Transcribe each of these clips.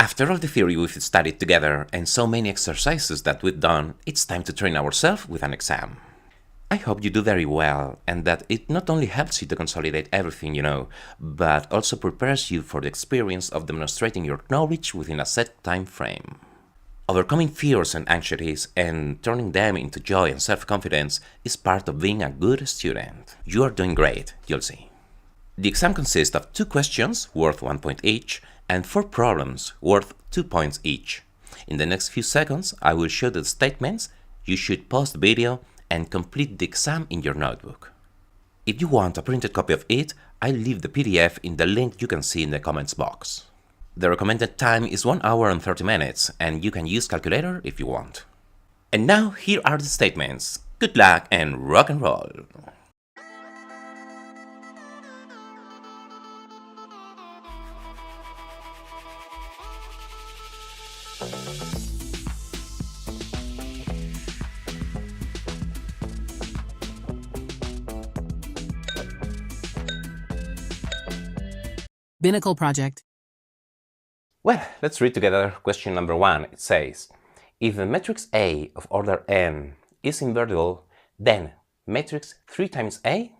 After all the theory we've studied together and so many exercises that we've done, it's time to train ourselves with an exam. I hope you do very well and that it not only helps you to consolidate everything you know, but also prepares you for the experience of demonstrating your knowledge within a set time frame. Overcoming fears and anxieties and turning them into joy and self-confidence is part of being a good student. You are doing great, you'll see. The exam consists of 2 questions worth 1 point each and 4 problems worth 2 points each. In the next few seconds, I will show the statements. You should pause the video and complete the exam in your notebook. If you want a printed copy of it, I'll leave the PDF in the link you can see in the comments box. The recommended time is 1 hour and 30 minutes, and you can use calculator if you want. And now here are the statements. Good luck and rock and roll! Binnacle project. Well, let's read together question number 1. It says, if the matrix A of order n is invertible, then matrix 3 times A?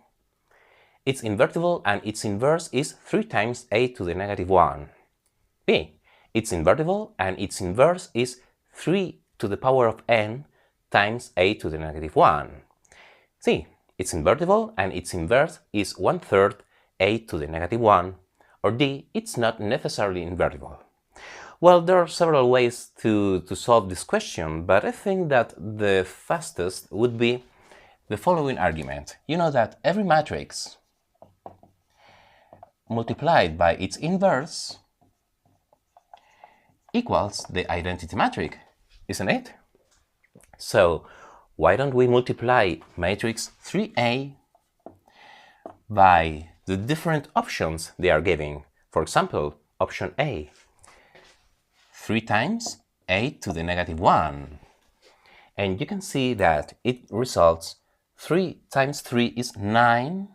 It's invertible and its inverse is 3 times A to the negative 1. B. It's invertible and its inverse is 3 to the power of n times A to the negative 1. C. It's invertible and its inverse is 1/3 A to the negative 1. Or D. It's not necessarily invertible. Well, there are several ways to solve this question, but I think that the fastest would be the following argument. You know that every matrix multiplied by its inverse equals the identity matrix, isn't it? So why don't we multiply matrix 3A by the different options they are giving? For example, option A, 3 times A to the negative 1. And you can see that it results 3 times 3 is 9,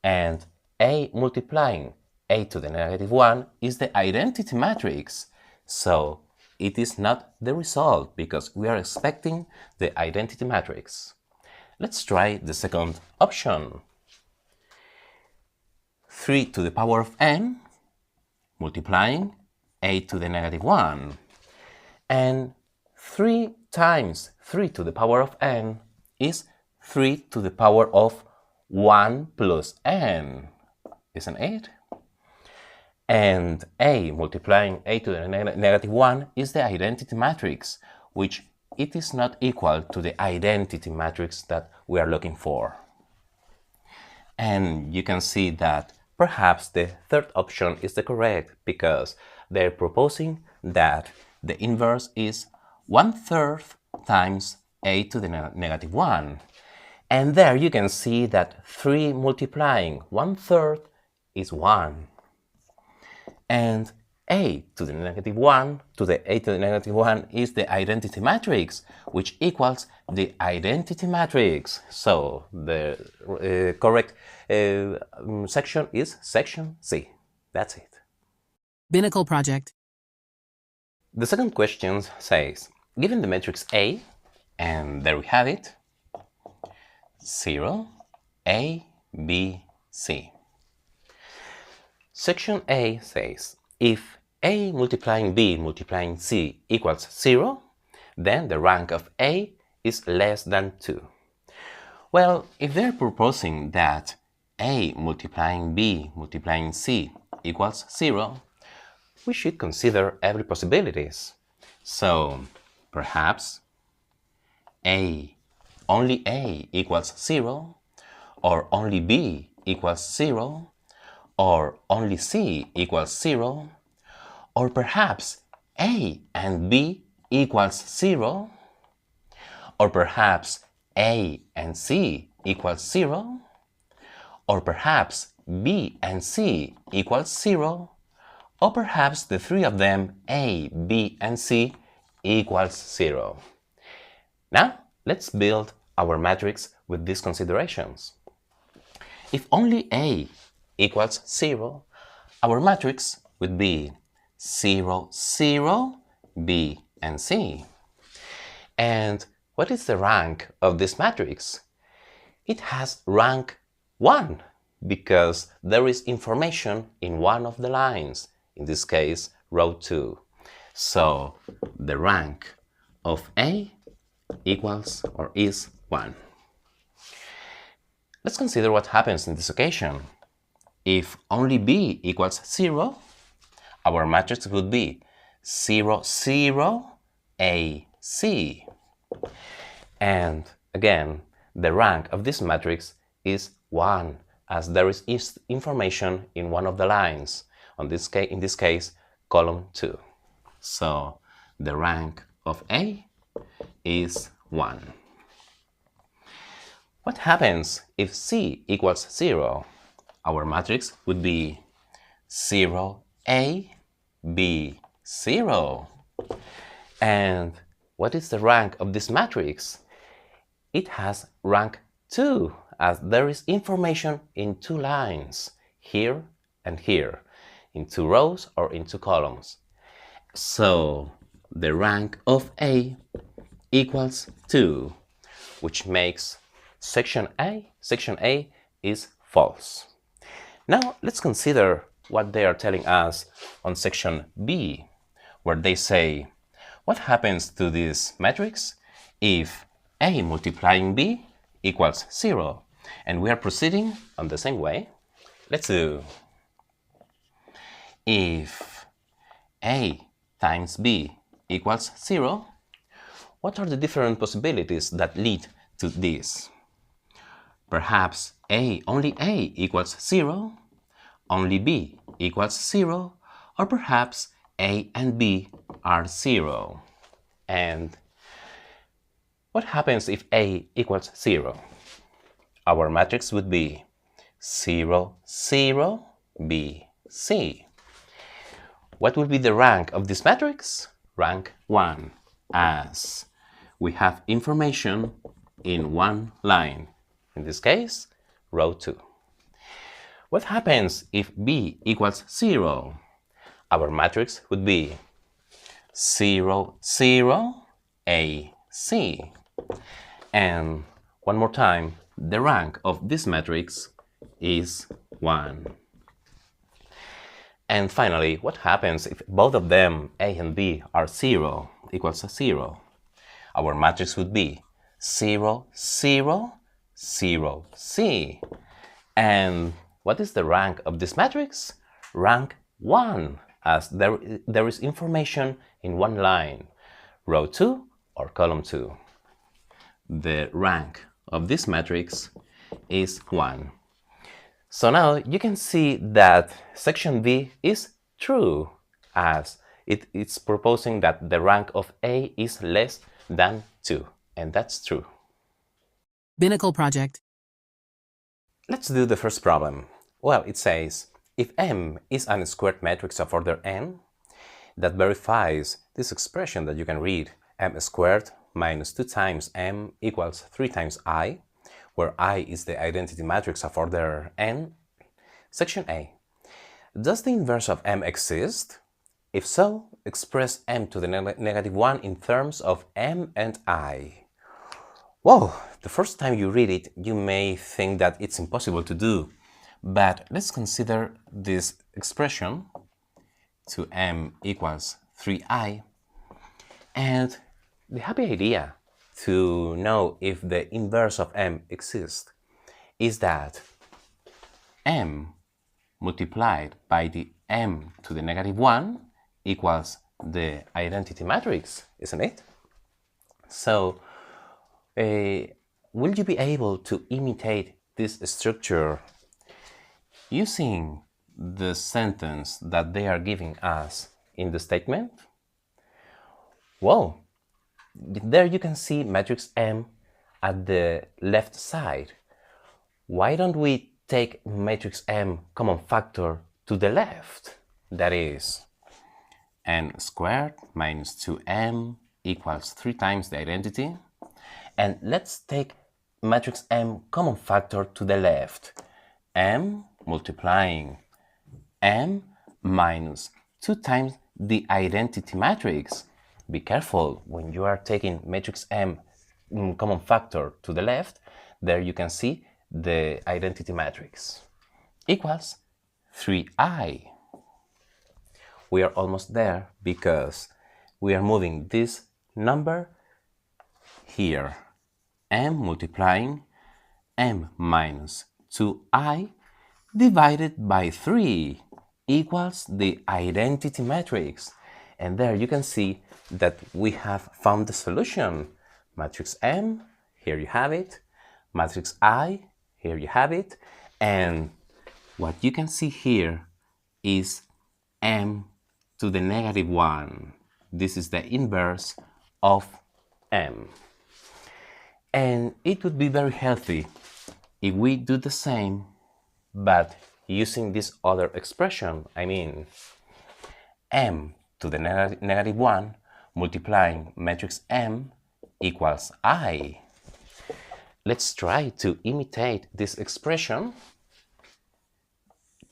and A multiplying A to the negative 1 is the identity matrix. So it is not the result because we are expecting the identity matrix. Let's try the second option. 3 to the power of n multiplying A to the negative 1. And 3 times 3 to the power of n is 3 to the power of 1 plus n, isn't it? And A multiplying A to the negative 1 is the identity matrix, which it is not equal to the identity matrix that we are looking for. And you can see that perhaps the third option is the correct because they're proposing that the inverse is 1/3 times A to the negative 1. And there you can see that 3 multiplying 1/3 is 1. And A to the negative 1 to the A to the negative 1 is the identity matrix, which equals the identity matrix. So the correct section is section C. That's it. Binnacle project. The second question says, given the matrix A, and there we have it, 0, A, B, C. Section A says, if A multiplying B multiplying C equals 0, then the rank of A is less than 2. Well, if they're proposing that A multiplying B multiplying C equals 0, we should consider every possibilities. So perhaps only A equals 0, or only B equals 0, or only C equals 0, or perhaps A and B equals 0, or perhaps A and C equals 0, or perhaps B and C equals 0, or perhaps the three of them, A, B, and C, equals 0. Now, let's build our matrix with these considerations. If only A equals 0, our matrix would be 0, 0, B, and C. And what is the rank of this matrix? It has rank 1 because there is information in one of the lines, in this case, row 2. So the rank of A equals or is 1. Let's consider what happens in this occasion. If only B equals 0, our matrix would be 0, 0, A, C. And again, the rank of this matrix is 1, as there is information in one of the lines, in this case, column 2. So the rank of A is 1. What happens if C equals 0? Our matrix would be 0, A, B, 0. And what is the rank of this matrix? It has rank 2, as there is information in 2 lines, here and here, in 2 rows or in 2 columns. So the rank of A equals 2, which makes section A is false. Now let's consider what they are telling us on section B, where they say, what happens to this matrix if A multiplying B equals 0? And we are proceeding on the same way. Let's do. If A times B equals 0, what are the different possibilities that lead to this? Perhaps only A equals 0, only B equals 0, or perhaps A and B are 0. And what happens if A equals 0? Our matrix would be 0, 0, B, C. What will be the rank of this matrix? Rank 1, as we have information in one line. In this case, row 2. What happens if B equals 0? Our matrix would be 0, 0, A, C. And one more time, the rank of this matrix is 1. And finally, what happens if both of them, A and B, are 0, equals 0? Our matrix would be 0, 0, 0, C. And what is the rank of this matrix? Rank 1, as there is information in one line, row 2 or column 2. The rank of this matrix is 1. So now you can see that section B is true, as it's proposing that the rank of A is less than 2, and that's true. Binnacle project. Let's do the first problem. Well, it says, if M is an squared matrix of order n, that verifies this expression that you can read, m squared minus 2 times m equals 3 times I, where I is the identity matrix of order n. Section A. Does the inverse of m exist? If so, express m to the negative 1 in terms of m and I. Whoa! The first time you read it, you may think that it's impossible to do. But let's consider this expression to m equals 3i. And the happy idea to know if the inverse of m exists is that m multiplied by the m to the negative 1 equals the identity matrix, isn't it? So, will you be able to imitate this structure using the sentence that they are giving us in the statement? Well, there you can see matrix M at the left side. Why don't we take matrix M common factor to the left? That is, n squared minus 2m equals 3 times the identity. And let's take matrix M common factor to the left. M multiplying m minus 2 times the identity matrix. Be careful when you are taking matrix M common factor to the left. There you can see the identity matrix equals 3i. We are almost there because we are moving this number here, m multiplying m minus 2i divided by 3 equals the identity matrix. And there you can see that we have found the solution. Matrix M, here you have it. Matrix I, here you have it. And what you can see here is m to the negative 1. This is the inverse of m. And it would be very healthy if we do the same, but using this other expression. I mean, m to the negative 1 multiplying matrix M equals I. Let's try to imitate this expression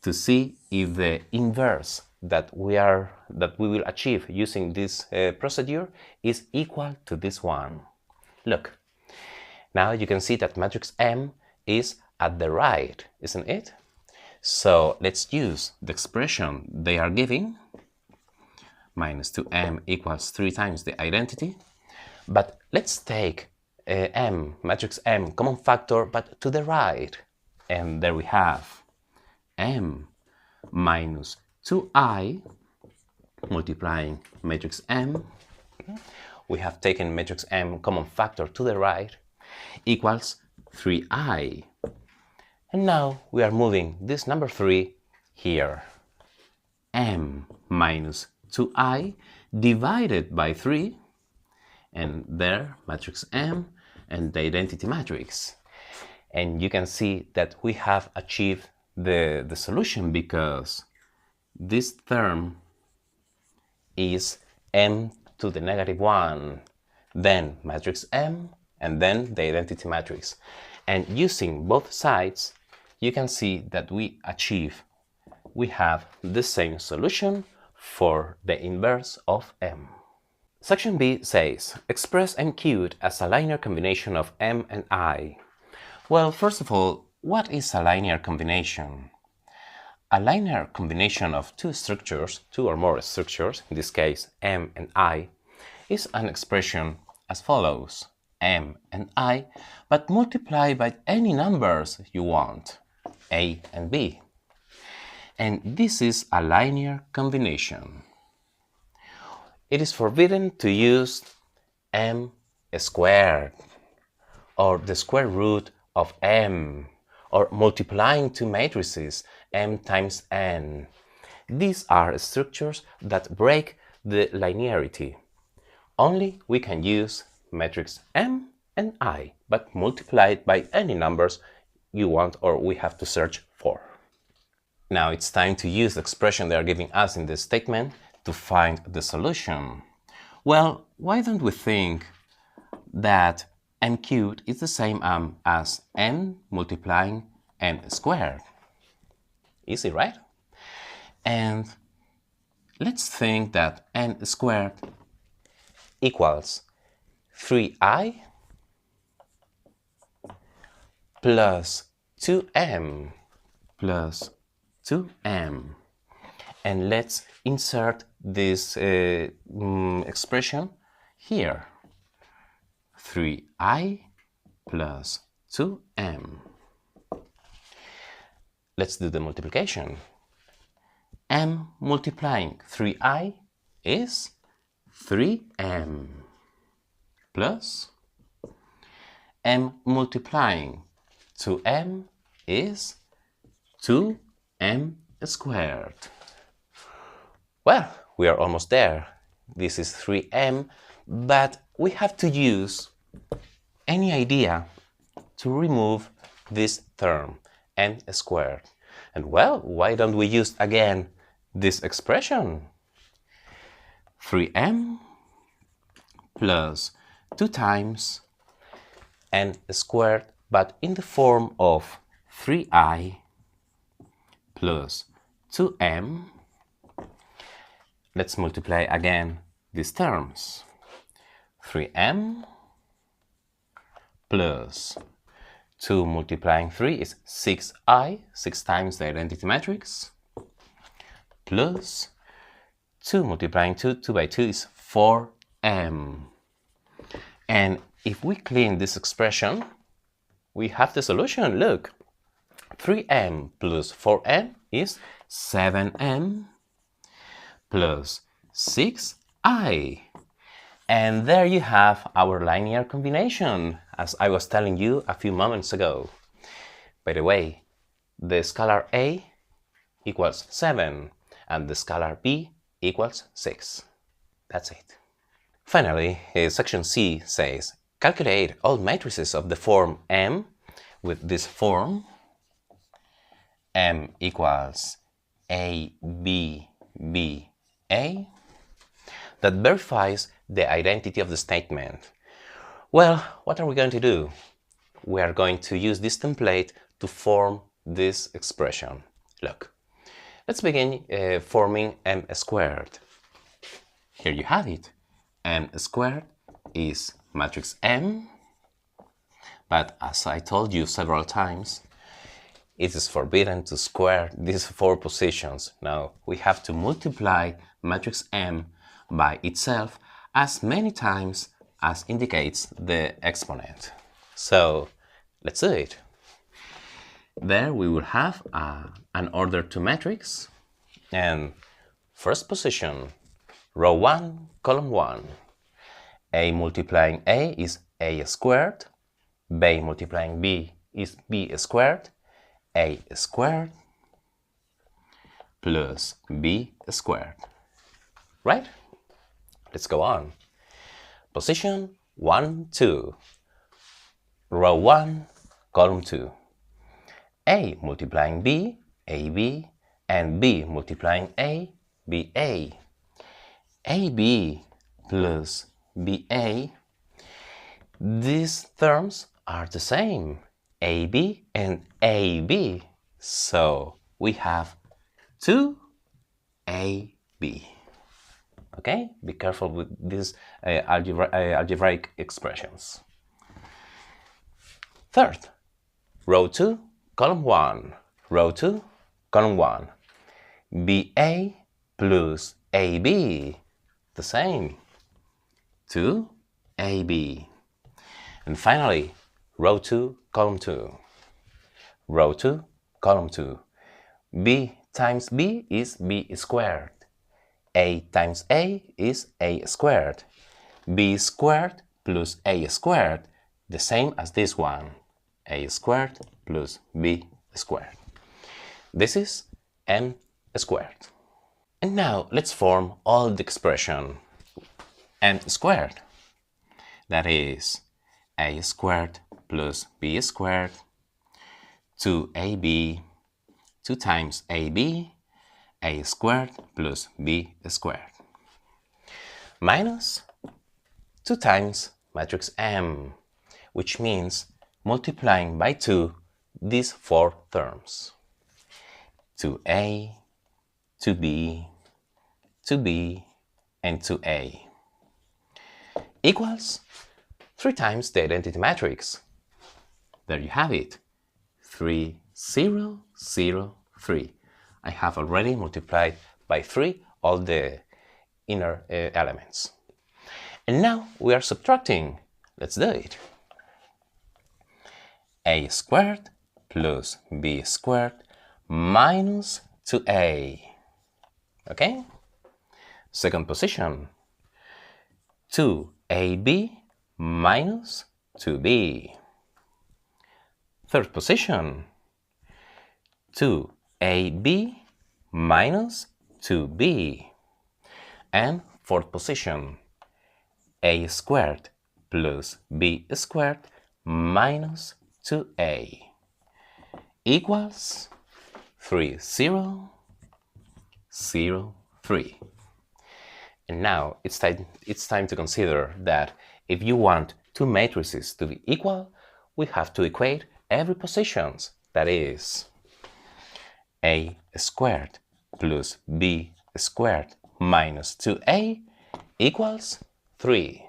to see if the inverse that we will achieve using this procedure is equal to this one. Look, now you can see that matrix M is at the right, isn't it? So let's use the expression they are giving, minus 2m equals 3 times the identity. But let's take M, matrix M, common factor, but to the right. And there we have M minus 2i multiplying matrix M. We have taken matrix M common factor to the right equals 3i. And now we are moving this number 3 here. M minus 2i divided by 3, and there matrix M and the identity matrix. And you can see that we have achieved the solution because this term is m to the negative 1, then matrix M, and then the identity matrix. And using both sides, you can see that we have the same solution for the inverse of M. Section B says, express m cubed as a linear combination of m and I. Well, first of all, what is a linear combination? A linear combination of two or more structures, in this case m and I, is an expression as follows: m and I, but multiply by any numbers you want, a and b. And this is a linear combination. It is forbidden to use m squared, or the square root of m, or multiplying two matrices, m times n. These are structures that break the linearity. Only we can use matrix M and I, but multiplied by any numbers you want or we have to search for. Now it's time to use the expression they are giving us in this statement to find the solution. Well, why don't we think that m cubed is the same as m multiplying m squared? Easy, right? And let's think that n squared equals 3i plus 2m plus 2m. And let's insert this expression here. 3i plus 2m. Let's do the multiplication. M multiplying 3i is 3m plus m multiplying 2m is 2m squared. Well, we are almost there. This is 3m, but we have to use any idea to remove this term, m squared. And well, why don't we use again this expression? 3m plus 2 times n squared, but in the form of 3i plus 2m. Let's multiply again these terms. 3m plus 2 multiplying 3 is 6i, 6 times the identity matrix, plus 2 multiplying 2, 2 by 2 is 4m. And if we clean this expression, we have the solution. Look, 3m plus 4m is 7m plus 6i. And there you have our linear combination, as I was telling you a few moments ago. By the way, the scalar a equals 7 and the scalar b equals 6. That's it. Finally, section C says, calculate all matrices of the form M with this form. M equals A, B, B, A. That verifies the identity of the statement. Well, what are we going to do? We are going to use this template to form this expression. Look, let's begin forming m squared. Here you have it. M squared is matrix M, but as I told you several times, it is forbidden to square these 4 positions. Now we have to multiply matrix M by itself as many times as indicates the exponent. So let's do it. There we will have an order to matrix, and first position, row 1, column 1. A multiplying A is A squared, B multiplying B is B squared, A squared plus B squared. Right? Let's go on. Position 1, 2. Row 1, column 2. A multiplying B, AB, and B multiplying A, BA. AB plus BA. These terms are the same, AB and AB. So we have 2AB. Okay, be careful with these algebraic expressions. Third, row 2, column 1. Row 2, column 1. BA plus AB, the same, 2AB. And finally, row 2, column 2. Row 2, column 2. B times B is B squared. A times A is A squared. B squared plus A squared, the same as this one. A squared plus B squared. This is M squared. And now let's form all the expression M squared. That is A squared plus B squared, 2AB, 2 times AB, A squared plus B squared, minus 2 times matrix M, which means multiplying by 2 these 4 terms. 2A, 2B, 2B, and 2A equals 3 times the identity matrix. There you have it, 3, 0, 0, 3. I have already multiplied by 3 all the inner elements. And now we are subtracting. Let's do it. A squared plus B squared minus 2A. Okay? Second position, 2AB minus 2B. Third position, 2AB minus 2B. And fourth position, A squared plus B squared minus 2A equals 3, 0, 0, 3. And now it's time to consider that if you want 2 matrices to be equal, we have to equate every positions. That is A squared plus B squared minus 2a equals 3.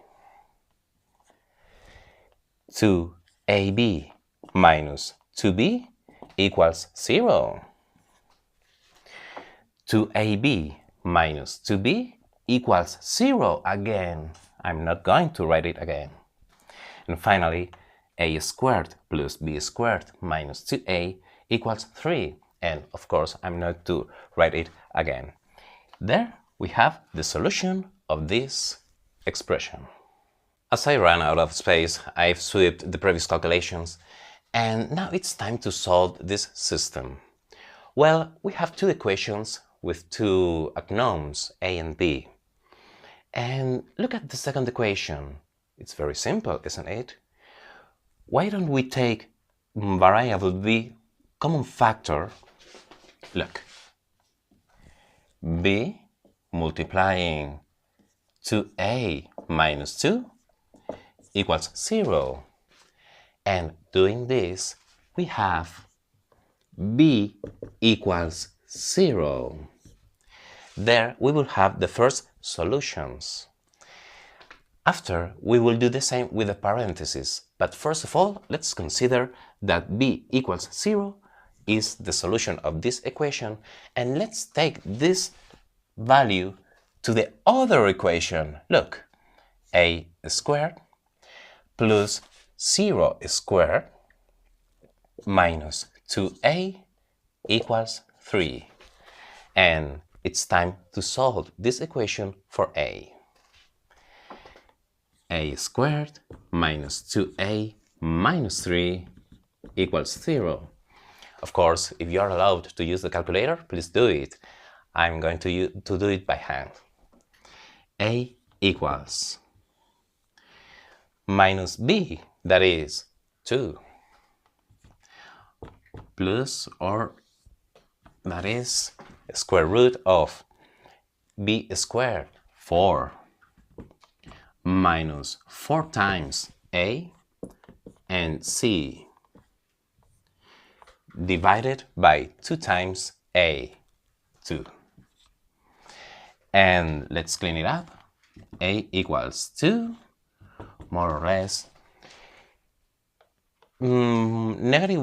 2ab minus 2b equals 0. 2ab minus 2b equals 0 again. I'm not going to write it again. And finally, a squared plus b squared minus 2a equals 3. And of course, I'm not to write it again. There we have the solution of this expression. As I ran out of space, I've swept the previous calculations, and now it's time to solve this system. Well, we have two equations with two unknowns, a and b. And look at the second equation. It's very simple, isn't it? Why don't we take variable b common factor? Look, b multiplying 2a minus 2 equals 0. And doing this, we have b equals 0. There we will have the first solutions. After, we will do the same with the parentheses. But first of all, let's consider that b equals 0 is the solution of this equation, and let's take this value to the other equation. Look, a squared plus 0 squared minus 2a equals 3. And it's time to solve this equation for a. A squared minus 2a minus 3 equals 0. Of course, if you are allowed to use the calculator, please do it. I'm going to do it by hand. A equals minus b, that is 2, plus, or that is square root of b squared, 4, minus 4 times a and c, divided by 2 times a, 2. And let's clean it up. A equals 2, more or less. Negative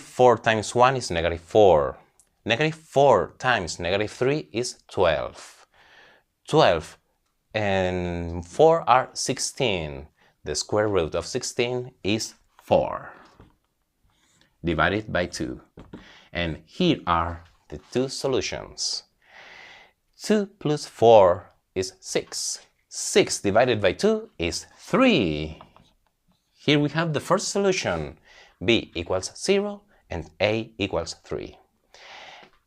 4 times 1 is negative 4. Negative 4 times negative 3 is 12. 12 and 4 are 16. The square root of 16 is 4. Divided by 2. And here are the two solutions. 2 plus 4 is 6. 6 divided by 2 is 3. Here we have the first solution. B equals 0 and A equals 3.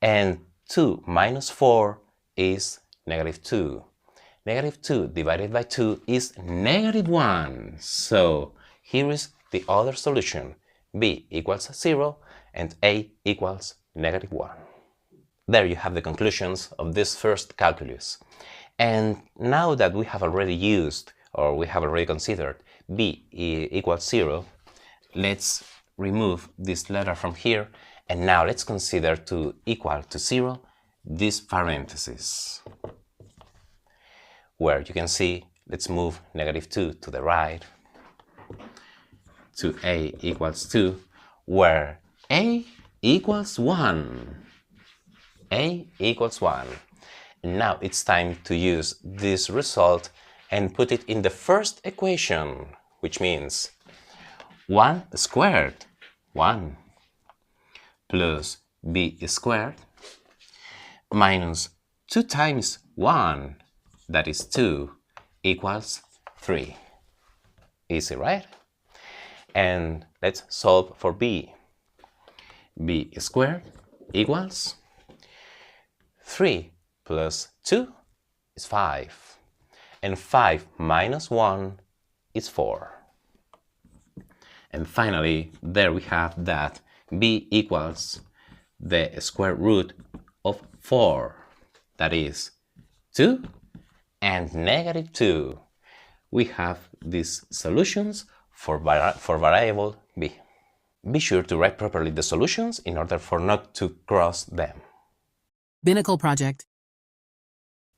And 2 minus 4 is negative 2. Negative 2 divided by 2 is negative 1. So here is the other solution. B equals 0 and A equals negative 1. There you have the conclusions of this first calculus. And now that we have already used, or we have already considered, b equals 0, let's remove this letter from here, and now let's consider to equal to 0 this parenthesis, where you can see, let's move negative 2 to the right, to a equals 2, where a equals 1. A equals 1. Now it's time to use this result and put it in the first equation, which means 1 squared, 1, plus b squared, minus 2 times 1, that is 2, equals 3. Easy, right? And let's solve for b. b squared equals 3 plus 2 is 5. And 5 minus 1 is 4. And finally, there we have that b equals the square root of 4. That is 2 and negative 2. We have these solutions for variable b. Be sure to write properly the solutions in order for not to cross them. Binnacle Project.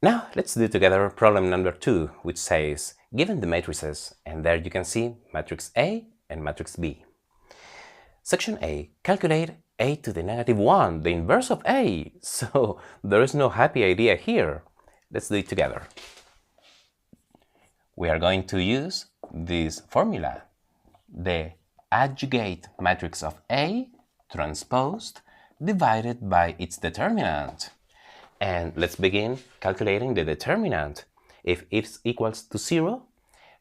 Now let's do together problem number 2, which says, given the matrices, and there you can see matrix A and matrix B. Section A, calculate a to the negative 1, the inverse of A. So there is no happy idea here. Let's do it together. We are going to use this formula, the adjugate matrix of A transposed divided by its determinant. And let's begin calculating the determinant. If it's equals to 0,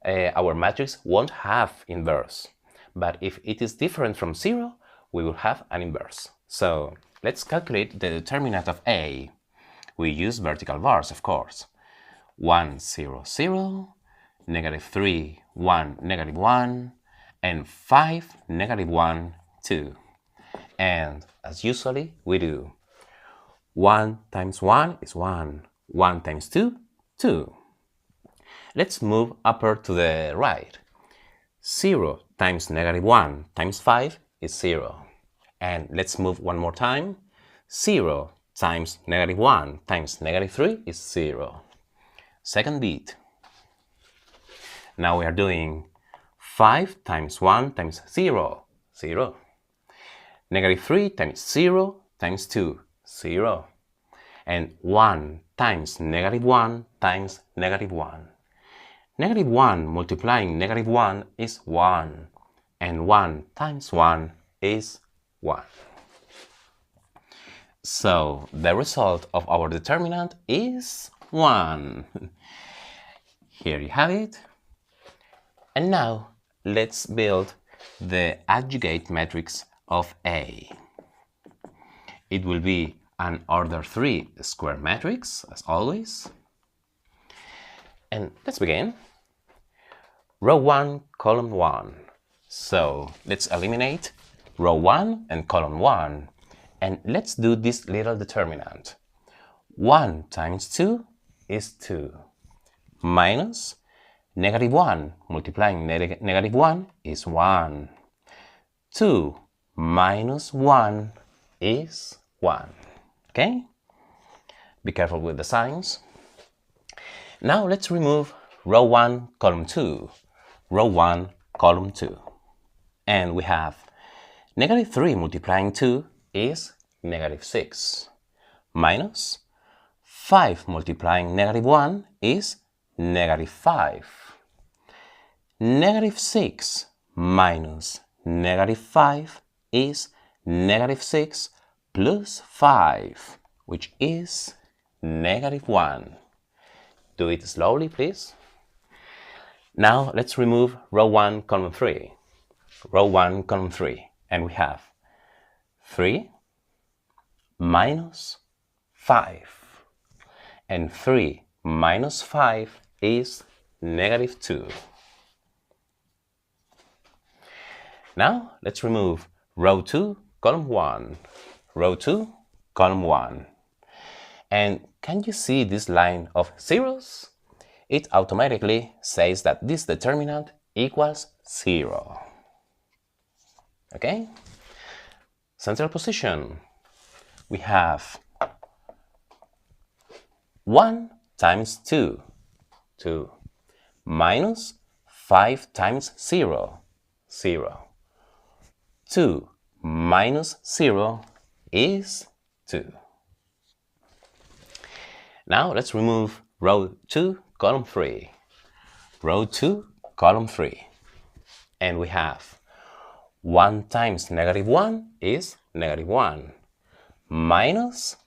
our matrix won't have inverse. But if it is different from 0, we will have an inverse. So let's calculate the determinant of A. We use vertical bars, of course. 1, 0, 0, negative 3, 1, negative 1, and 5, negative 1, 2. And as usually we do, 1 times 1 is 1. 1 times 2, 2. Let's move upper to the right. 0 times negative 1 times 5 is 0. And let's move one more time. 0 times negative 1 times negative 3 is 0. Second bit. Now we are doing 5 times 1 times 0, 0. Negative 3 times 0 times 2, 0. And 1 times negative 1 times negative 1. Negative 1 multiplying negative 1 is 1. And 1 times 1 is 1. So the result of our determinant is 1. Here you have it. And now let's build the adjugate matrix of A. It will be an order 3 square matrix, as always. And let's begin. Row 1, column 1. So let's eliminate row 1 and column 1. And let's do this little determinant. 1 times 2 is 2. Minus negative 1 multiplying negative 1 is 1. 2 minus 1 is 1. Okay? Be careful with the signs. Now let's remove row 1, column 2. Row 1, column 2. And we have negative 3 multiplying 2 is negative 6. Minus 5 multiplying negative 1 is negative 5. Negative 6 minus negative 5 is negative 6 plus 5, which is negative 1. Do it slowly, please. Now let's remove row 1, column 3. Row 1, column 3. And we have 3 minus 5. And 3 minus 5 is negative 2. Now let's remove row 2, column 1. Row 2, column 1. And can you see this line of zeros? It automatically says that this determinant equals 0. Okay? Central position. We have 1 times 2, 2, minus 5 times 0, 0. 2 minus 0 is 2. Now let's remove row 2, column 3. Row 2, column 3. And we have 1 times negative 1 is negative 1. Minus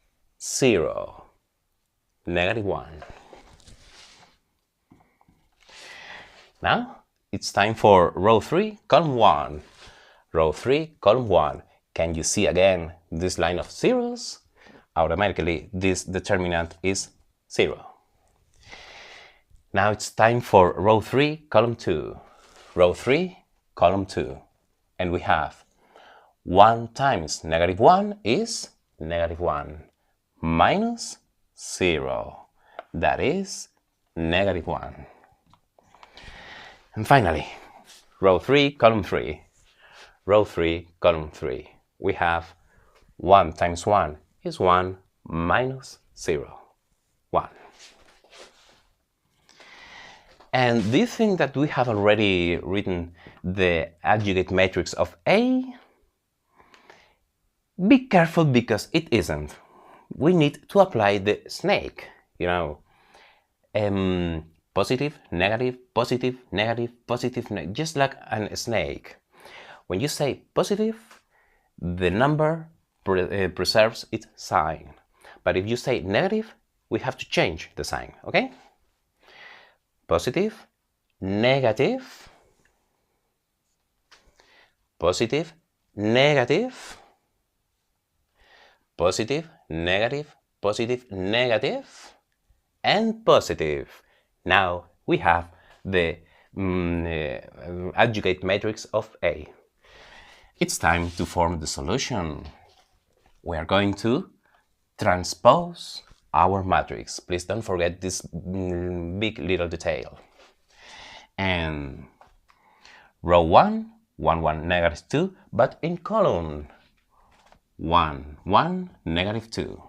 0. Negative 1. Now it's time for row 3, column 1. Row 3, column 1. Can you see again this line of zeros? Automatically this determinant is 0. Now it's time for row 3, column 2. Row 3, column 2. And we have 1 times negative 1 is negative 1. Minus 0. That is negative 1. And finally, row 3, column 3. Row 3, column 3. We have 1 times 1 is 1 minus 0. 1. And do you think that we have already written the adjugate matrix of A? Be careful, because it isn't. We need to apply the snake, you know. Positive, negative, positive, negative, positive, just like a snake. When you say positive, the number preserves its sign. But if you say negative, we have to change the sign, okay? Positive, negative, positive, negative, positive, negative, positive, negative, and positive. Now we have the adjugate matrix of A. It's time to form the solution. We are going to transpose our matrix. Please don't forget this big little detail. And row 1, 1, 1, negative 2, but in column 1, 1, negative 2.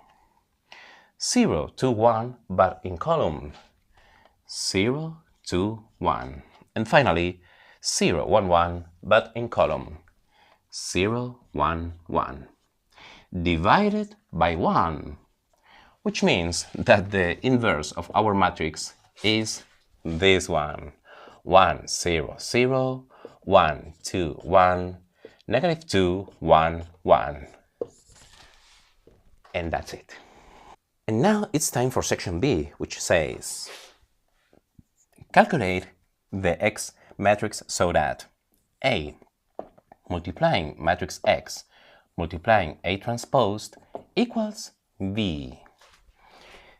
0, 2, 1, but in column 0, 2, 1. And finally 0, 1, 1, but in column 0, 1, 1. Divided by 1, which means that the inverse of our matrix is this one. 1, 0, 0, 1, 2, 1, negative 2, 1, 1. And that's it. And now it's time for section B, which says calculate the X matrix so that A multiplying matrix X multiplying A transposed equals B.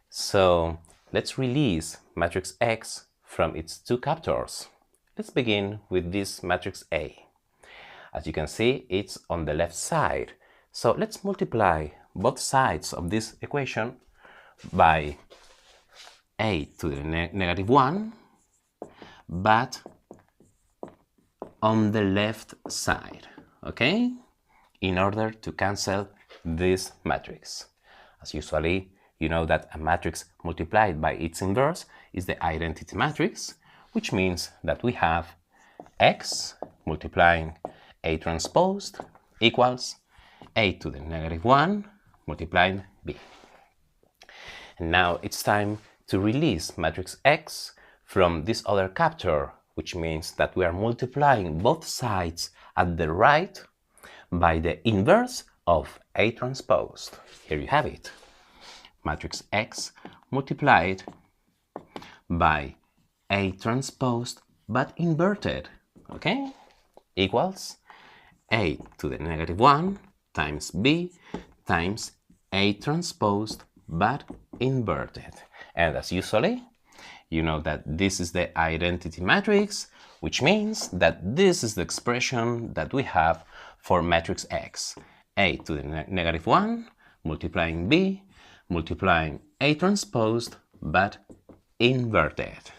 So let's release matrix X from its two captors. Let's begin with this matrix A. As you can see, it's on the left side. So let's multiply both sides of this equation by A to the negative 1, but on the left side, okay? In order to cancel this matrix. As usually, you know that a matrix multiplied by its inverse is the identity matrix, which means that we have X multiplying A transposed equals A to the negative 1 multiplying B. And now it's time to release matrix X from this other captor, which means that we are multiplying both sides at the right by the inverse of A transposed. Here you have it. Matrix X multiplied by A transposed but inverted, okay? Equals A to the negative 1 times B times A transposed but inverted. And as usually, you know that this is the identity matrix, which means that this is the expression that we have for matrix X. A to the negative 1 multiplying B multiplying A transposed but inverted.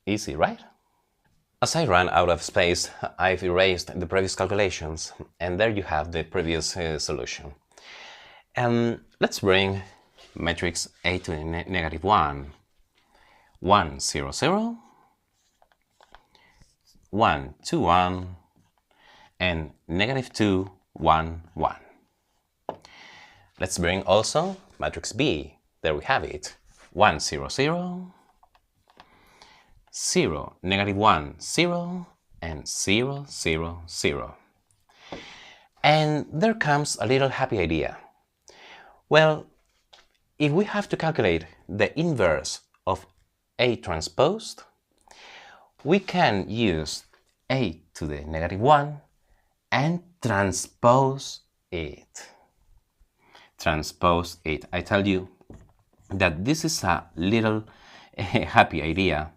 Easy, right? As I ran out of space, I've erased the previous calculations, and there you have the previous solution. Let's bring matrix A to the negative 1, 1, 0, 0, 1, 2, 1, and negative 2, 1, 1. Let's bring also matrix B. There we have it. 1, 0, 0, 0, negative 1, 0, and 0, 0, 0. And there comes a little happy idea. Well, if we have to calculate the inverse of A transposed, we can use A to the negative 1 and transpose it. Transpose it. I tell you that this is a little happy idea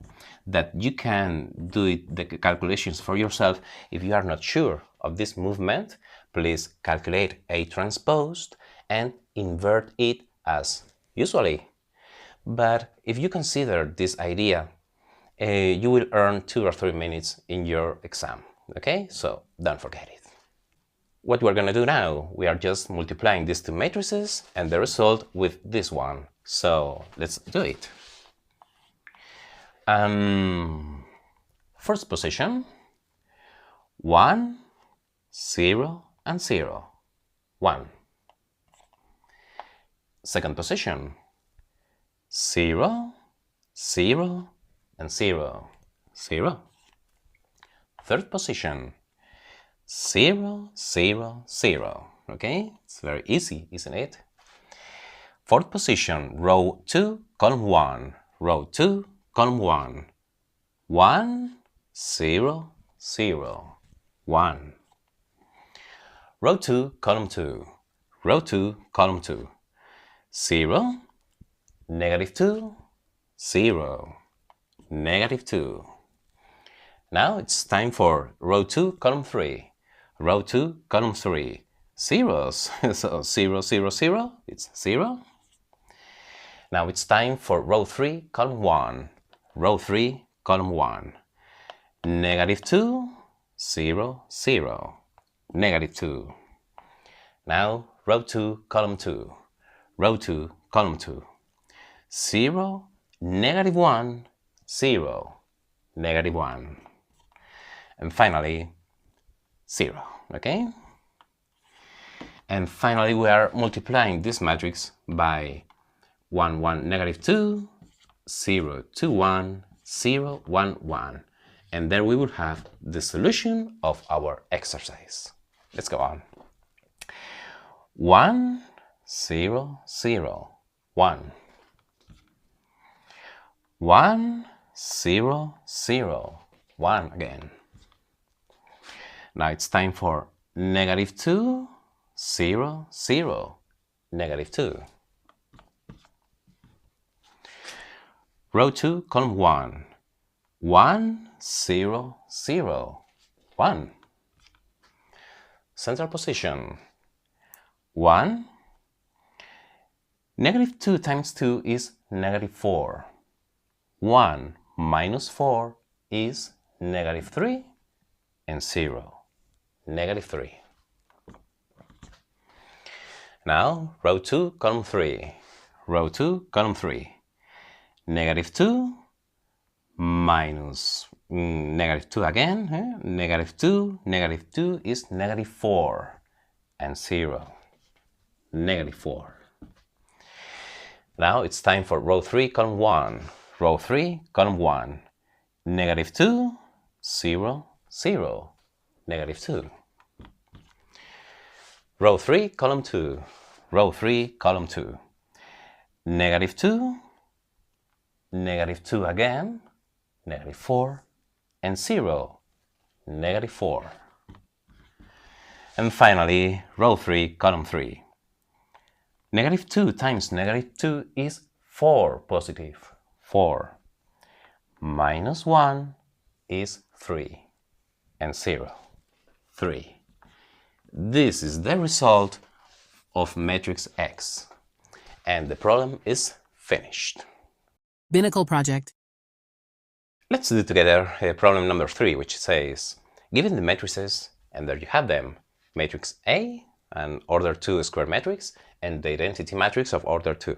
that you can do the calculations for yourself. If you are not sure of this movement, please calculate A transposed and invert it as usually. But if you consider this idea, you will earn 2 or 3 minutes in your exam. Okay, so don't forget it. What we're going to do now, we are just multiplying these two matrices and the result with this one. So let's do it. First position, 1, 0, and 0, 1. Second position, 0, 0, and 0, 0. Third position, 0, 0, 0. Okay, it's very easy, isn't it? Fourth position, row 2, column 1, row 2, column 1, 1, 0, 0, 1. Row 2, column 2, row 2, column 2, 0, negative 2, 0, negative 2. Now it's time for row 2, column 3, row 2, column 3, zeros, so 0, 0, 0, it's 0. Now it's time for row 3, column 1, row 3, column 1, negative 2, 0, 0, negative 2. Now row 2, column 2, row 2, column 2, 0, negative 1, 0, negative 1. And finally, 0, okay? And finally, we are multiplying this matrix by 1, 1, negative 2, 0, 2, 1, 0, 1, 1. And there we would have the solution of our exercise. Let's go on. 1, 0, 0, 1. 1, 0, 0, 1 again. Now it's time for negative 2, 0, 0, negative 2. Row 2, column 1, 1, 0, 0, 1. Central position, 1. Negative 2 times 2 is negative 4. 1 minus 4 is negative 3, and 0, negative 3. Now, row 2, column 3, row 2, column 3. Negative 2 minus negative 2 again, negative 2 is negative 4, and 0, negative 4. Now it's time for row 3, column 1, row 3, column 1, negative 2, 0, 0, negative 2. Row 3, column 2, row 3, column 2, negative 2, negative 2 again, negative 4, and 0, negative 4. And finally, row 3, column 3. Negative 2 times negative 2 is 4 positive, 4. Minus 1 is 3, and 0, 3. This is the result of matrix X, and the problem is finished. Binnacle project. Let's do together problem number 3, which says, given the matrices, and there you have them, matrix A, an order 2 square matrix, and the identity matrix of order 2.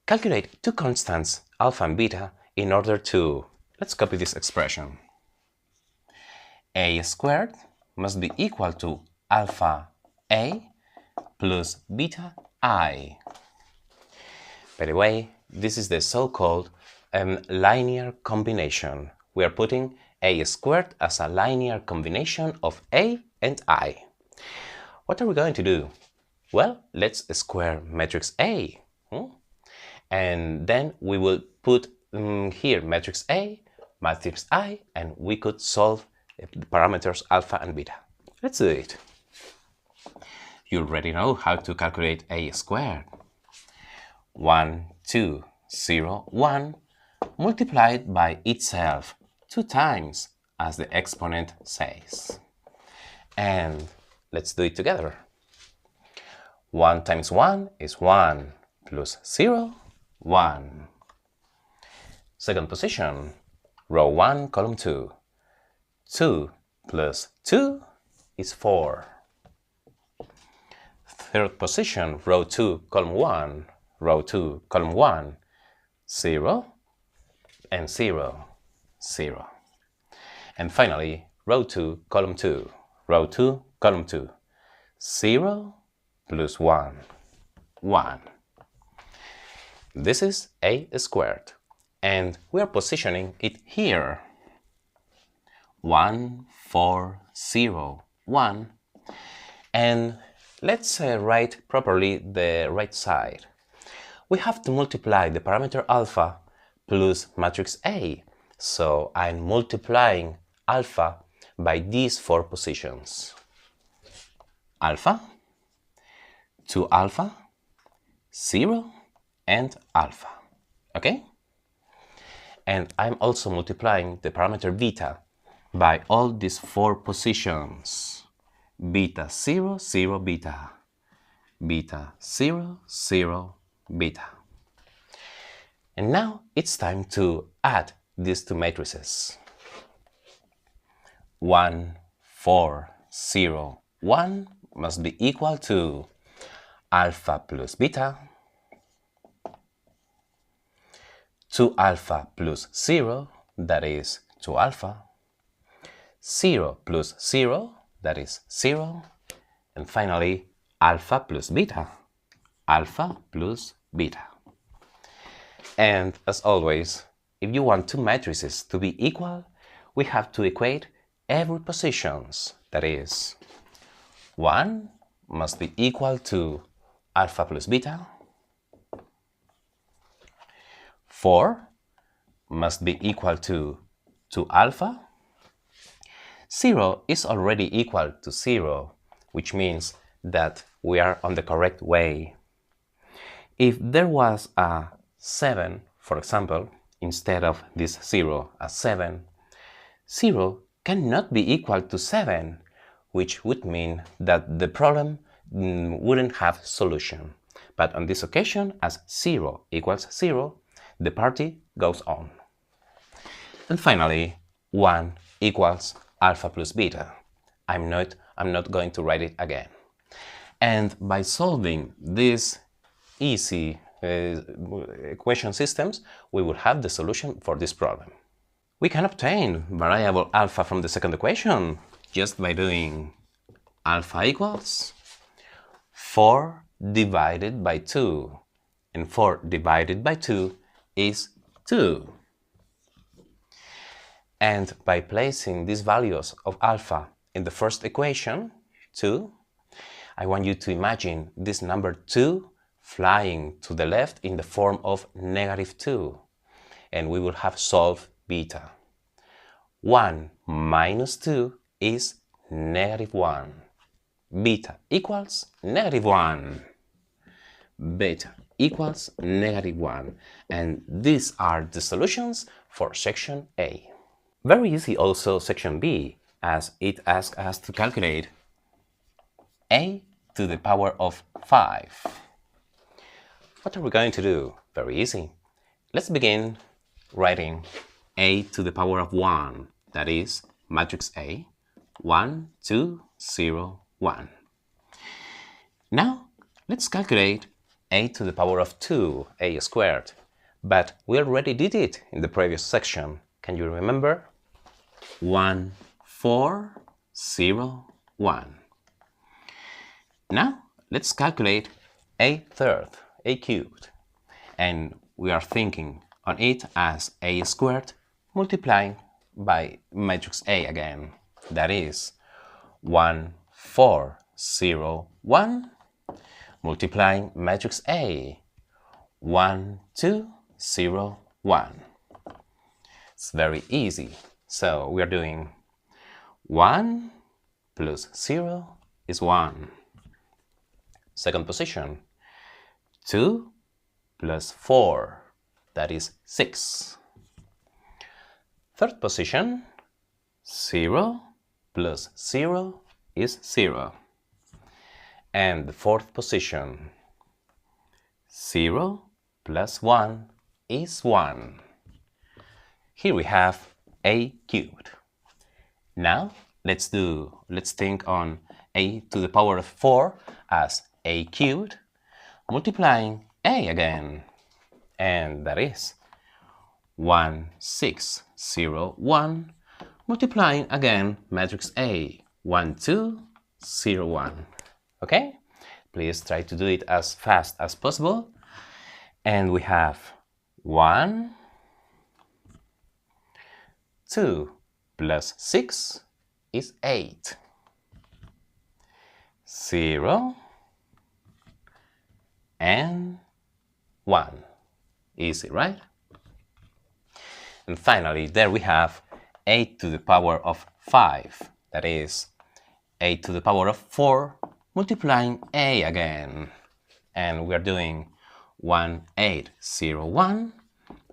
Calculate two constants, alpha and beta, in order to, let's copy this expression. A squared must be equal to alpha A plus beta I. By the way, this is the so-called linear combination. We are putting A squared as a linear combination of A and I. What are we going to do? Well, let's square matrix A. And then we will put here matrix A, matrix I, and we could solve the parameters alpha and beta. Let's do it. You already know how to calculate A squared. 1, 2, 0, 1 multiplied by itself 2 times, as the exponent says. And let's do it together. 1 times 1 is 1 plus 0, 1. Second position, row 1, column 2. 2 plus 2 is 4. Third position, row 2, column 1. Row 2, column 1, 0. and 0, 0. And finally, row 2, column 2, row 2, column 2, 0 plus 1, 1. This is a squared, and we are positioning it here. 1, 4, 0, 1. And let's write properly the right side. We have to multiply the parameter alpha plus matrix A. So I'm multiplying alpha by these 4 positions. Alpha, 2 alpha, 0, and alpha. Okay? And I'm also multiplying the parameter beta by all these 4 positions. Beta 0, 0, beta. Beta 0, 0, beta. And now it's time to add these 2 matrices. 1, 4, 0, 1 must be equal to alpha plus beta, 2 alpha plus 0, that is 2 alpha, 0 plus 0, that is 0, and finally alpha plus beta, alpha plus beta. And as always, if you want 2 matrices to be equal, we have to equate every positions, that is 1 must be equal to alpha plus beta, 4 must be equal to 2 alpha, 0 is already equal to 0, which means that we are on the correct way. If there was a 7, for example, instead of this 0, a 7, 0 cannot be equal to 7, which would mean that the problem wouldn't have solution. But on this occasion, as 0 equals 0, the party goes on. And finally, 1 equals alpha plus beta. I'm not going to write it again. And by solving these easy equation systems, we will have the solution for this problem. We can obtain variable alpha from the second equation just by doing alpha equals 4 divided by 2. And 4 divided by 2 is 2. And by placing these values of alpha in the first equation, 2, I want you to imagine this number 2 flying to the left in the form of -2. And we will have solved beta. 1 minus 2 is -1. Beta equals -1. Beta equals -1. And these are the solutions for section A. Very easy also section B, as it asks us to calculate a to the power of 5. What are we going to do? Very easy. Let's begin writing a to the power of 1, that is matrix A, 1, 2, 0, 1. Now, let's calculate a to the power of 2, a squared. But we already did it in the previous section. Can you remember? 1, 4, 0, 1. Now, let's calculate a third, a cubed. And we are thinking on it as a squared multiplying by matrix A again. That is 1, 4, 0, 1 multiplying matrix A. 1, 2, 0, 1. It's very easy. So we are doing 1 plus 0 is 1. Second position, 2 plus 4, that is 6. Third position, 0 plus 0 is 0. And the fourth position, 0 plus 1 is 1. Here we have a cubed. Now let's think on a to the power of 4 as a cubed multiplying a again, and that is 1, 6, 0, 1, multiplying again matrix A, 1, 2, 0, 1. Okay? Please try to do it as fast as possible. And we have 1, 2 plus 6 is 8. 0 and 1. Easy, right? And finally, there we have 8 to the power of 5. That is 8 to the power of 4 multiplying A again. And we are doing 1801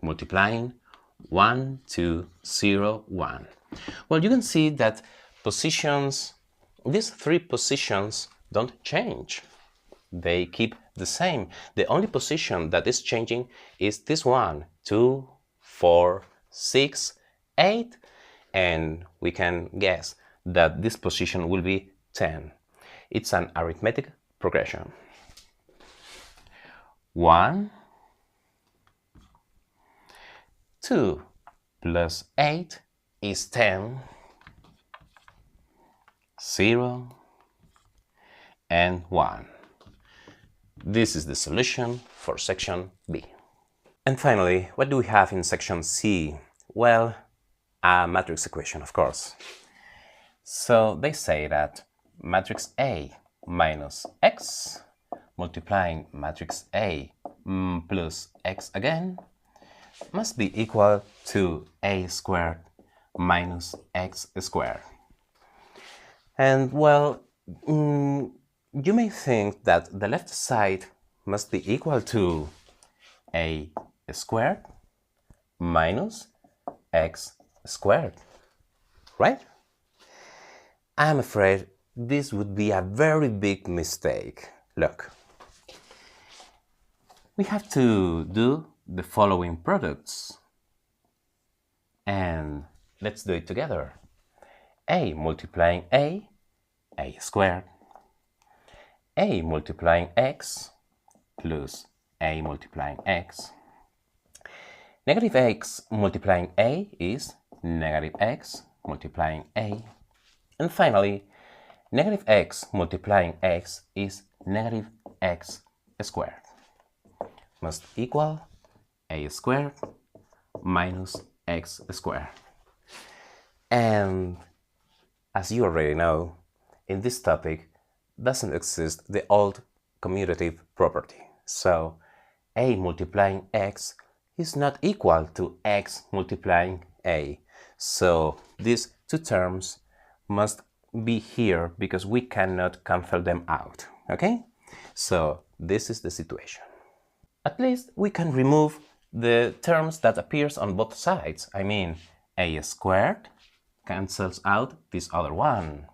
multiplying 1201. Well, you can see that positions, these three positions don't change. They keep the same. The only position that is changing is this one, 2, 4, 6, 8, and we can guess that this position will be 10. It's an arithmetic progression. 1, 2 plus 8 is 10, 0, and 1. This is the solution for section B. And finally, what do we have in section C? Well, a matrix equation, of course. So they say that matrix A minus x multiplying matrix A plus x again must be equal to A squared minus x squared. And well, you may think that the left side must be equal to A squared minus x squared, right? I'm afraid this would be a very big mistake. Look, we have to do the following products, and let's do it together. A multiplying A squared, A multiplying x plus A multiplying x. Negative x multiplying A is negative x multiplying A. And finally, negative x multiplying x is negative x squared. Must equal A squared minus x squared. And as you already know, in this topic doesn't exist the old commutative property. So A multiplying x is not equal to x multiplying A. So these two terms must be here because we cannot cancel them out. Okay? So this is the situation. At least we can remove the terms that appears on both sides. I mean, A squared cancels out this other one.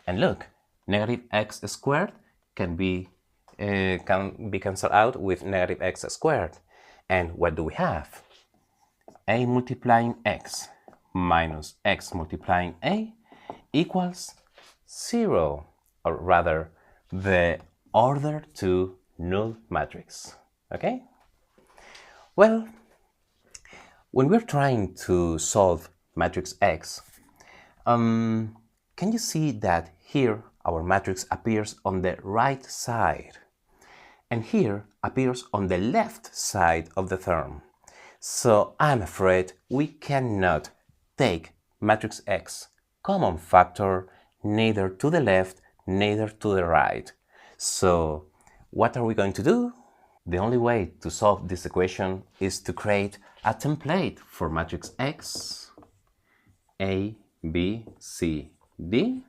And look, negative x squared can be cancelled out with negative x squared. And what do we have? A multiplying x minus x multiplying A equals 0, or rather, the order 2 null matrix. Okay? Well, when we're trying to solve matrix X, can you see that here our matrix appears on the right side, and here appears on the left side of the term? So I'm afraid we cannot take matrix X common factor neither to the left, neither to the right. So what are we going to do? The only way to solve this equation is to create a template for matrix X, A, B, C, D,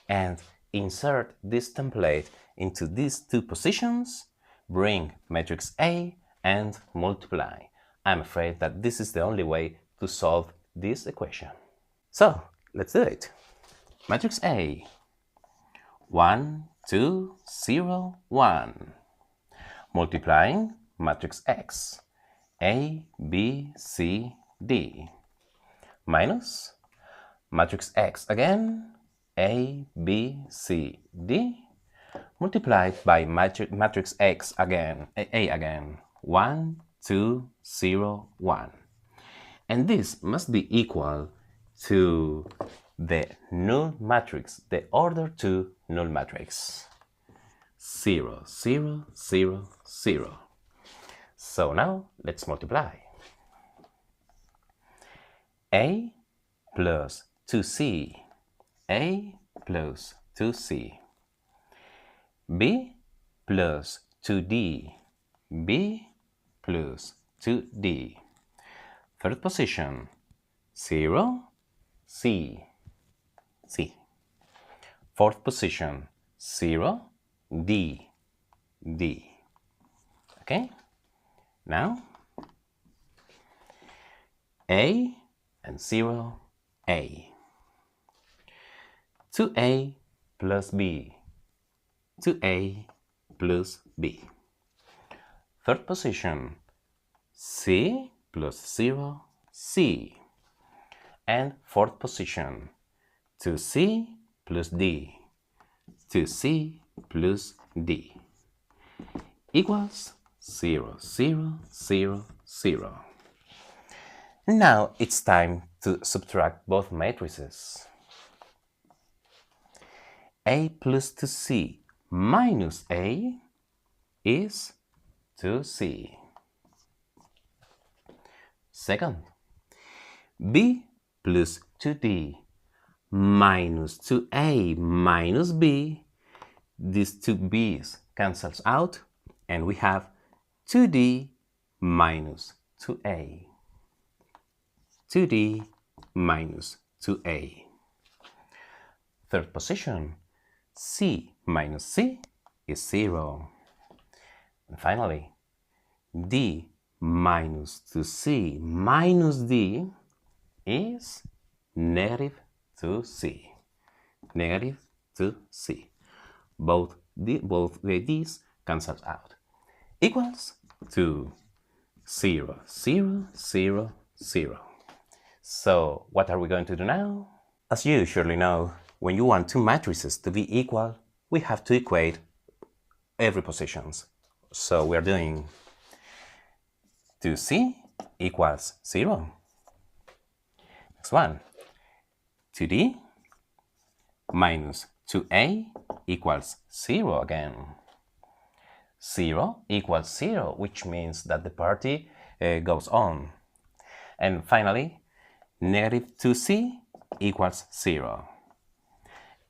and insert this template into these two positions, bring matrix A, and multiply. I'm afraid that this is the only way to solve this equation. So, let's do it. Matrix A, 1, 2, 0, 1. Multiplying matrix X, A, B, C, D, minus matrix X again, A, B, C, D, multiplied by matrix X again, A again, 1, 2, 0, 1. And this must be equal to the null matrix, the order 2 null matrix. 0, 0, 0, 0. So now let's multiply. A plus 2c, A plus 2c. B plus 2d, B plus 2d. Third position, 0, C, C. Fourth position, 0, D, D. Okay? Now, A and 0, A. 2A plus B, 2A plus B. Third position, C plus 0, C. And fourth position, 2C plus D, 2C plus D. Equals 0, 0, 0, 0. Now it's time to subtract both matrices. A plus 2C minus A is 2C. Second, B plus 2D minus 2A minus B. These two B's cancels out and we have 2D minus 2A. 2D minus 2A. Third position, C minus C is 0. And finally, D minus 2C minus D is negative 2C. Negative 2C. Both the D's cancels out. Equals to 0, 0, 0, 0. So what are we going to do now? As you surely know, when you want two matrices to be equal, we have to equate every positions. So we are doing 2C equals 0. Next one, 2D minus 2A equals 0 again. 0 equals 0, which means that the party goes on. And finally, negative 2C equals 0.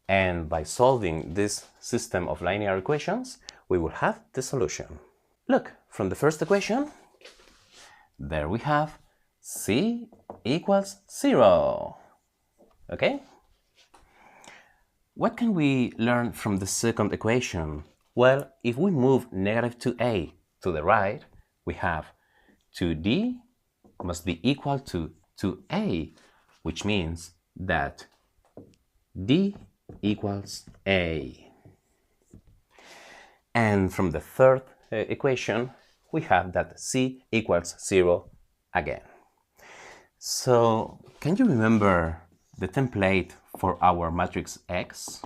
And by solving this system of linear equations, we will have the solution. Look, from the first equation, there we have C equals 0. Okay? What can we learn from the second equation? Well, if we move negative 2A to the right, we have 2D must be equal to 2A, which means that D equals A. And from the third equation, we have that C equals 0 again. So, can you remember the template for our matrix X?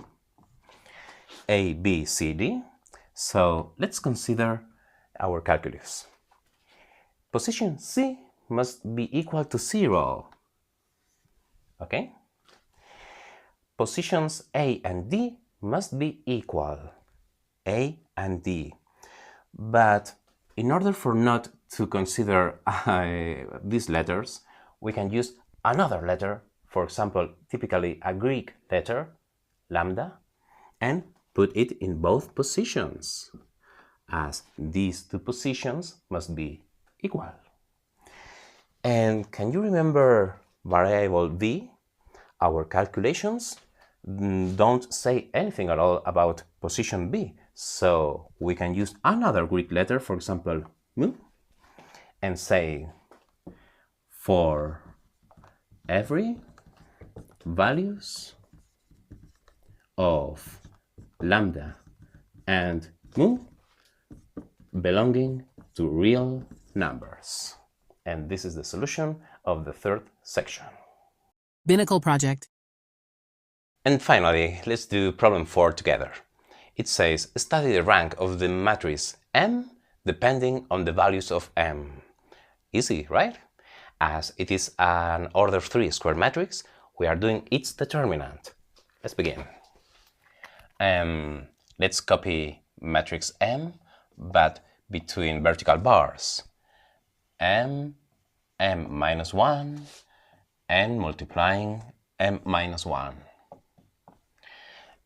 A, B, C, D. So, let's consider our calculus. Position C must be equal to 0. Okay? Positions A and D must be equal. A and D. But in order for not to consider these letters, we can use another letter, for example, typically a Greek letter, lambda, and put it in both positions, as these two positions must be equal. And can you remember variable v? Our calculations don't say anything at all about position b, so we can use another Greek letter, for example, mu, and say for every values of lambda and mu belonging to real numbers. And this is the solution of the third section. Binnacle project. And finally, let's do problem 4 together. It says, study the rank of the matrix M depending on the values of M. Easy, right? As it is an order 3 square matrix, we are doing its determinant. Let's begin. Let's copy matrix M, but between vertical bars. M minus 1, and multiplying M minus 1.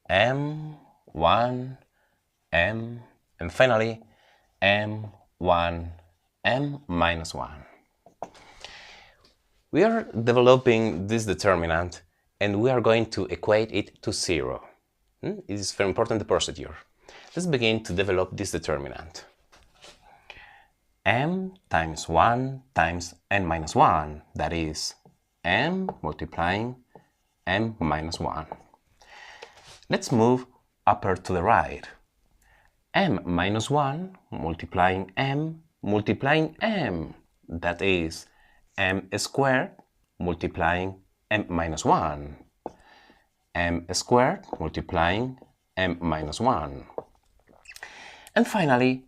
M, 1, M, and finally M1, M minus 1. We are developing this determinant and we are going to equate it to 0. It is very important, the procedure. Let's begin to develop this determinant. M times 1 times n minus 1, that is m multiplying m minus 1. Let's move upper to the right. M minus 1 multiplying m, that is m squared multiplying m minus 1. M squared multiplying m minus 1. And finally,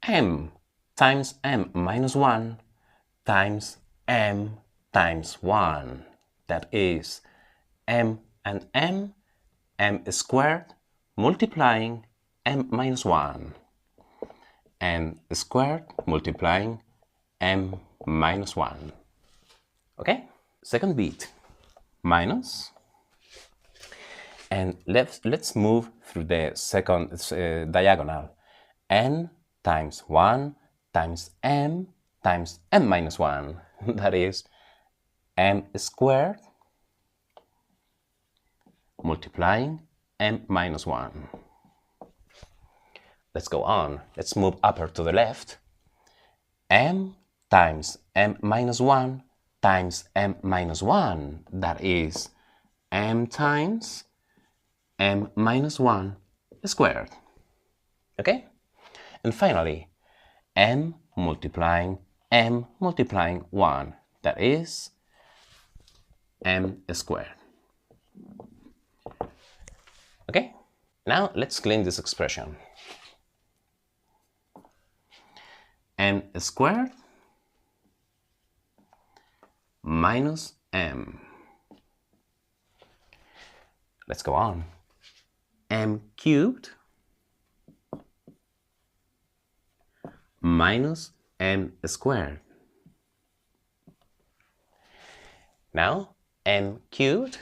m times m minus 1 times m times 1. That is m and m squared multiplying m minus 1. M squared multiplying m minus 1. Okay? Second bit, minus. And let's move through the second diagonal. N times 1 times m minus 1. That is m squared multiplying m minus 1. Let's go on. Let's move upper to the left. M times m minus 1 times m minus 1. That is m times m minus 1 squared. Okay? And finally, m multiplying 1. That is m squared. Okay? Now let's clean this expression. M squared minus m. Let's go on. M cubed minus m squared. Now m cubed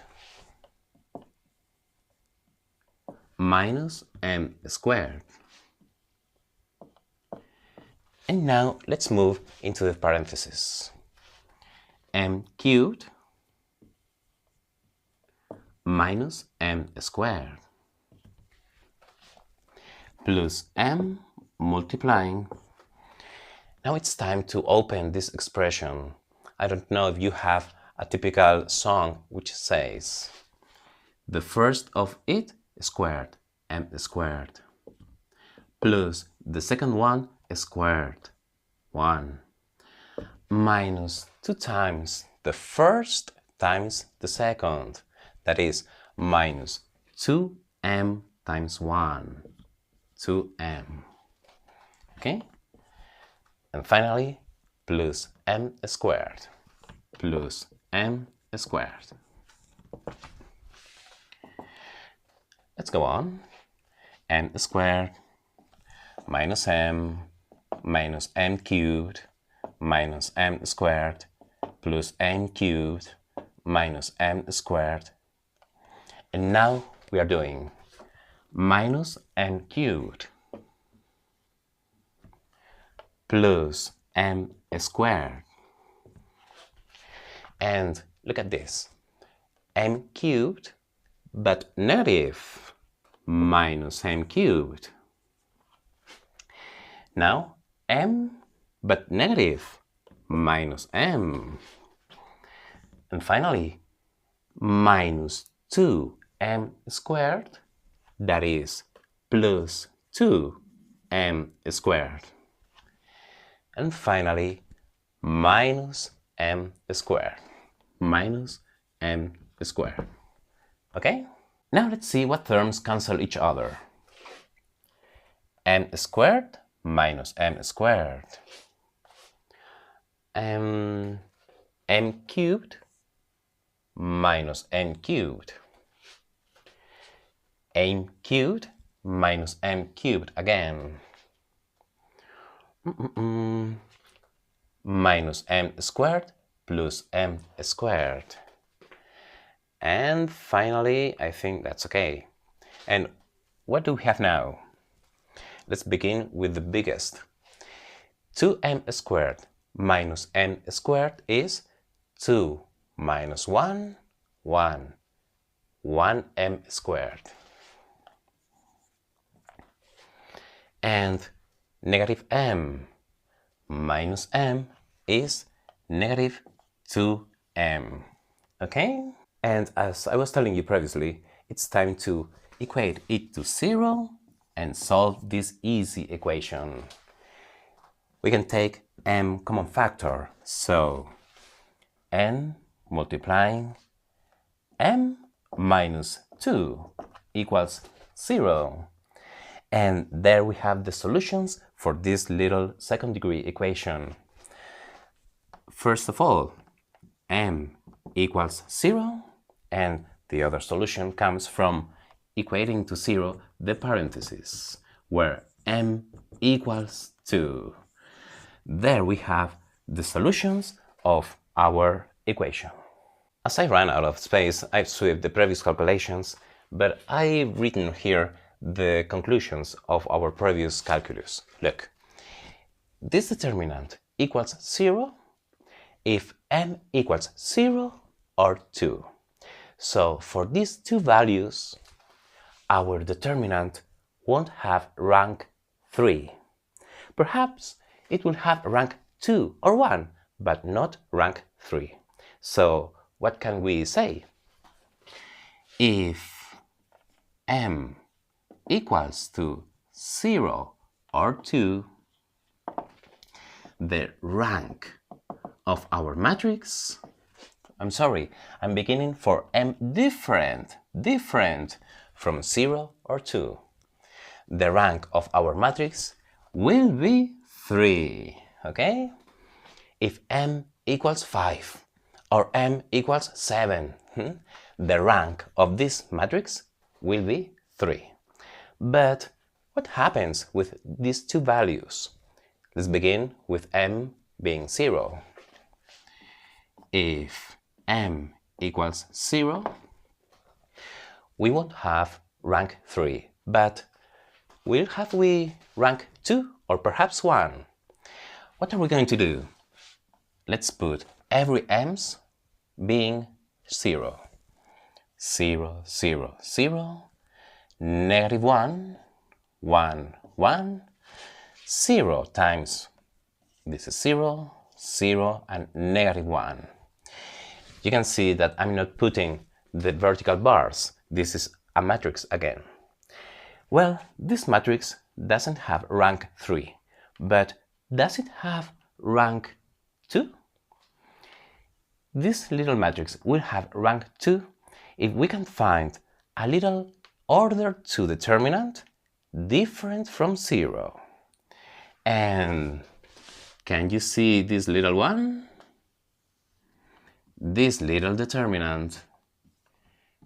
minus m squared. And now let's move into the parentheses. M cubed minus m squared plus m multiplying. Now it's time to open this expression. I don't know if you have a typical song which says the first of it squared, m squared, plus the second one squared, 1, minus 2 times the first times the second, that is minus 2m times 1, 2m. Okay? And finally, plus m squared, plus m squared. Let's go on. M squared minus m cubed minus m squared plus m cubed minus m squared. And now we are doing minus m cubed plus m squared. And look at this. M cubed but negative minus m cubed. Now m but negative minus m. And finally minus 2m squared, that is plus 2m squared. And finally minus m squared, minus m squared. Okay? Now let's see what terms cancel each other. M squared minus m squared. m cubed minus n cubed. M cubed minus m cubed again. Minus m squared plus m squared. And finally, I think that's okay. And what do we have now? Let's begin with the biggest. 2m squared minus m squared is 2 minus 1, 1, 1m squared. And negative m minus m is negative 2m. Okay? And as I was telling you previously, it's time to equate it to 0 and solve this easy equation. We can take m common factor, so n multiplying m minus 2 equals 0. And there we have the solutions for this little second degree equation. First of all, m equals 0, and the other solution comes from equating to 0 the parentheses, where m equals 2. There we have the solutions of our equation. As I ran out of space, I've swept the previous calculations, but I've written here the conclusions of our previous calculus. Look, this determinant equals 0 if m equals 0 or 2. So for these two values, our determinant won't have rank 3. Perhaps it will have rank 2 or 1, but not rank 3. So what can we say? If m equals to 0 or 2, the rank of our matrix, I'm beginning for m different from 0 or 2. The rank of our matrix will be 3, okay? If m equals 5 or m equals 7, the rank of this matrix will be 3. But what happens with these two values? Let's begin with m being 0. If m equals 0, we won't have rank 3, but will have we rank 2 or perhaps 1? What are we going to do? Let's put every m's being 0. 0, 0, 0, negative 1, 1, 1, 0 times, this is 0, 0, and negative 1. You can see that I'm not putting the vertical bars. This is a matrix again. Well, this matrix doesn't have rank 3, but does it have rank 2? This little matrix will have rank 2 if we can find a little order 2 determinant different from 0. And can you see this little one? This little determinant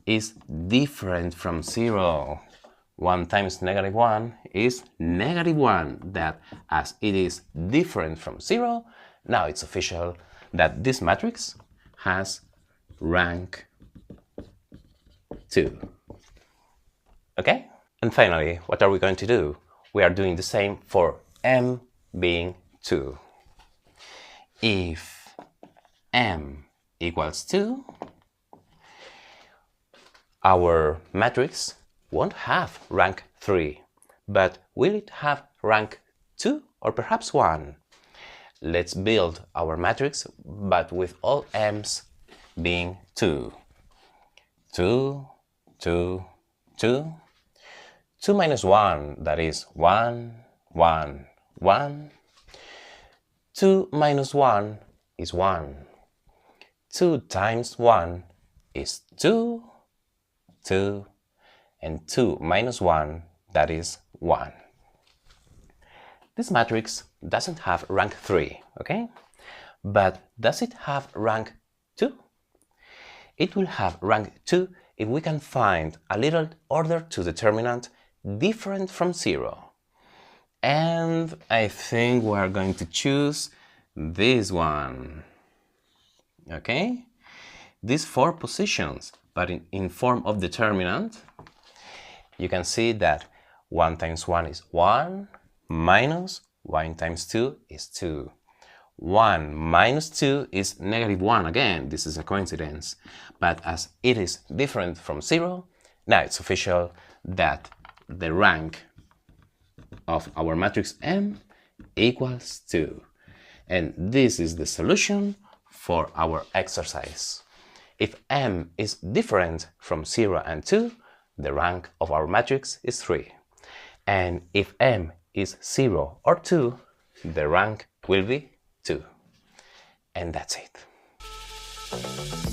is different from 0. 1 times negative 1 is negative 1. That, as it is different from 0, now it's official that this matrix has rank 2. Okay? And finally, what are we going to do? We are doing the same for m being 2. If m equals 2, our matrix won't have rank 3, but will it have rank 2 or perhaps 1? Let's build our matrix, but with all m's being 2. 2, 2, 2. 2 minus 1, that is 1, 1, 1. 2 minus 1 is 1. 2 times 1 is 2, 2, and 2 minus 1, that is 1. This matrix doesn't have rank 3, okay? But does it have rank 2? It will have rank 2 if we can find a little order to determinant different from 0. And I think we are going to choose this one. Okay? These 4 positions, but in form of determinant, you can see that 1 times 1 is 1, minus 1 times 2 is 2. 1 minus 2 is -1 again, this is a coincidence. But as it is different from 0, now it's official that the rank of our matrix M equals 2. And this is the solution for our exercise. If M is different from 0 and 2, the rank of our matrix is 3. And if M is 0 or 2, the rank will be 2. And that's it.